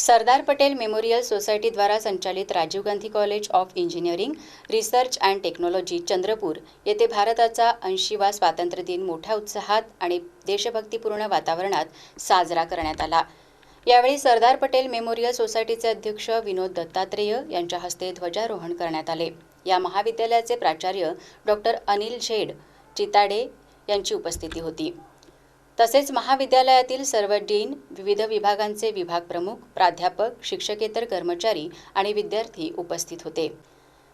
Sardar Patel memorial society द्वारा संचालित Rajiv Gandhi college of engineering research and technology Chandrapur येथे भारताचा 80वा स्वातंत्र्य दिन मोठ्या उत्साहात आणि देशभक्तीपूर्ण वातावरणात साजरा करण्यात आला। यावेळी सरदार पटेल मेमोरियल सोसायटीचे अध्यक्ष विनोद दत्तात्रेय यांच्या हस्ते ध्वजारोहण करण्यात आले। या महाविद्यालयाचे प्राचार्य डॉक्टर अनिल झेड चिताडे यांची उपस्थिती होती। तसेच महाविद्यालयातील सर्व डीन, विविध विभागांचे विभाग प्रमुख, प्राध्यापक, शिक्षकेतर कर्मचारी आणि विद्यार्थी उपस्थित होते।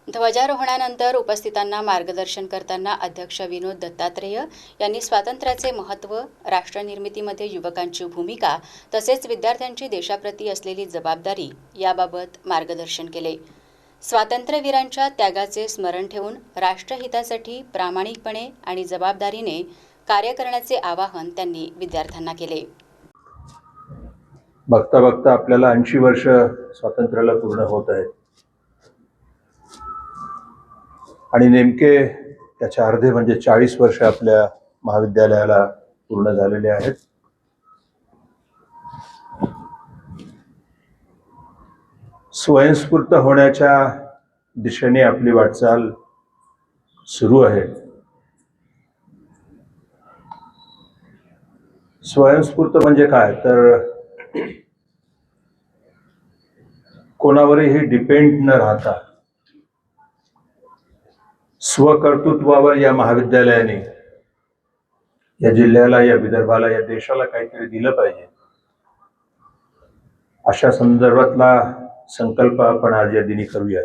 ध्वजारोहणानंतर उपस्थितांना मार्गदर्शन करताना अध्यक्ष विनोद दत्तात्रेय यांनी स्वातंत्र्याचे महत्त्व, राष्ट्रनिर्मितीमध्ये युवकांची भूमिका तसेच विद्यार्थ्यांची देशाप्रती असलेली जबाबदारी याबाबत मार्गदर्शन केले। स्वातंत्र्यवीरांच्या त्यागाचे स्मरण ठेवून राष्ट्रहितासाठी प्रामाणिकपणे आणि जबाबदारीने कार्य करण्याचे आवाहन त्यांनी विद्यार्थ्यांना केले। बघता बघता आपल्याला 80 वर्ष स्वातंत्र्याला पूर्ण होत आहेत आणि नेमके त्याच्या अर्धे म्हणजे 40 वर्ष आपल्या महाविद्यालयाला पूर्ण झालेले आहेत। स्वयंस्फूर्त होण्याच्या दिशेने आपली वाटचाल सुरू आहे। स्वयंस्फूर्त म्हणजे काय तर कोणावरही डिपेंड न राहता स्वकर्तृत्वावर या महाविद्यालयाने या जिल्ह्याला, या विदर्भाला, या देशाला काहीतरी दिलं पाहिजे अशा संदर्भातला संकल्प आपण आज या दिनी करूया।